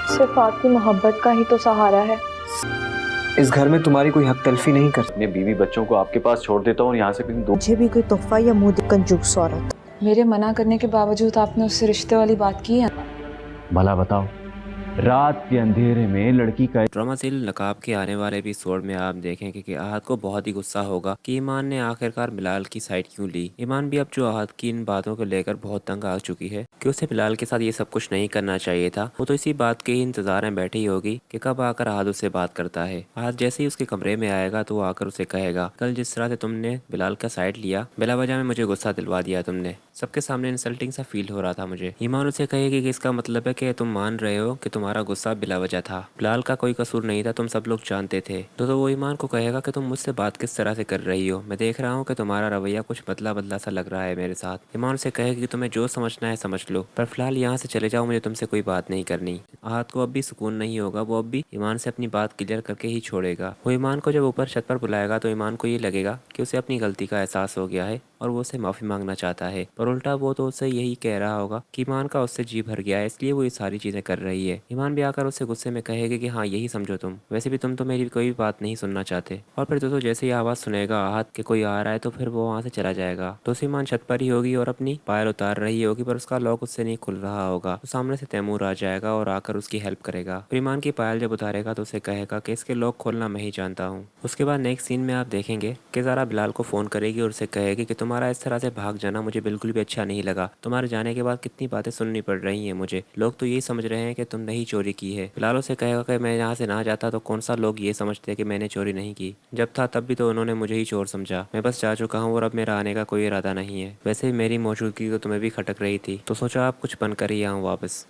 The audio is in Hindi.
सिर्फ आपकी मोहब्बत का ही तो सहारा है। इस घर में तुम्हारी कोई हक तलफी नहीं कर। अपने बीवी बच्चों को आपके पास छोड़ देता हूँ और यहाँ से कहीं दूर। मुझे भी कोई तोहफा या मुंह दिख कंजूस औरत। मेरे मना करने के बावजूद आपने उससे रिश्ते वाली बात की है। भला बताओ, रात के अंधेरे में लड़की का ड्रामा सीरियल नकाब के आने वाले एपिसोड में आप देखेंगे कि आहत को बहुत ही गुस्सा होगा कि ईमान ने आखिरकार बिलाल की साइड क्यों ली। ईमान भी अब जो आहत की इन बातों को लेकर बहुत तंग आ चुकी है कि उसे बिलाल के साथ ये सब कुछ नहीं करना चाहिए था। वो तो इसी बात के ही इंतजार में बैठी होगी कि कब आकर आहत उससे बात करता है। आहत जैसे ही उसके कमरे में आएगा तो वो आकर उसे कहेगा, कल जिस तरह से तुमने बिलाल का साइड लिया, बिला वजह में मुझे गुस्सा दिलवा दिया तुमने। सबके सामने इंसल्टिंग सा फील हो रहा था मुझे। ईमान उसे कहेगी कि इसका मतलब है कि तुम मान रहे हो कि तुम्हारा गुस्सा बिला वजह था, बिलाल का कोई कसूर नहीं था, तुम सब लोग जानते थे। तो वो ईमान को कहेगा कि तुम मुझसे बात किस तरह से कर रही हो, मैं देख रहा हूँ कि तुम्हारा रवैया कुछ बदला बदला सा लग रहा है मेरे साथ। ईमान उसे कहेगी कि तुम्हें जो समझना है समझ लो, पर फिलहाल यहाँ से चले जाओ, मुझे तुमसे कोई बात नहीं करनी। आहत को अब भी सुकून नहीं होगा, वो अब भी ईमान से अपनी बात क्लियर करके ही छोड़ेगा। वो ईमान को जब ऊपर छत पर बुलाएगा तो ईमान को ये लगेगा कि उसे अपनी गलती का एहसास हो गया है और वो उसे माफ़ी मांगना चाहता है, पर उल्टा वो तो उससे यही कह रहा होगा कि ईमान का उससे जी भर गया है, इसलिए वो ये सारी चीज़ें कर रही है। ईमान भी आकर उससे गुस्से में कहेगी कि हाँ यही समझो तुम, वैसे भी तुम तो मेरी कोई बात नहीं सुनना चाहते। और फिर दोस्तों जैसे ही आवाज़ सुनेगा आहत के कोई आ रहा है तो फिर वो वहाँ से चला जाएगा। तो ईमान छत पर ही होगी और अपनी पायल उतार रही होगी, पर उसका लॉक उससे नहीं खुल रहा होगा। तो सामने से तैमूर आ जाएगा और आकर उसकी हेल्प करेगा। फिर ईमान की पायल जब उतारेगा तो उसे कहेगा कि इसके लॉक खोलना मैं ही जानता हूँ। उसके बाद नेक्स्ट सीन में आप देखेंगे कि ज़ारा बिलाल को फ़ोन करेगी और उसे कहेगी कि तुम्हारा इस तरह से भाग जाना मुझे बिल्कुल भी अच्छा नहीं लगा। तुम्हारे जाने के बाद कितनी बातें सुननी पड़ रही हैं मुझे, लोग तो यही समझ रहे हैं कि तुमने ही चोरी की है। बिलाल उसे कहेगा कि मैं यहाँ से ना जाता तो कौन सा लोग ये समझते कि मैंने चोरी नहीं की, जब था तब भी तो उन्होंने मुझे ही चोर समझा। मैं बस जा चुका हूँ और अब मेरा आने का कोई इरादा नहीं है। वैसे भी मेरी मौजूदगी तो तुम्हें भी खटक रही थी, तो सोचा आप कुछ बनकर ही आऊँ वापस।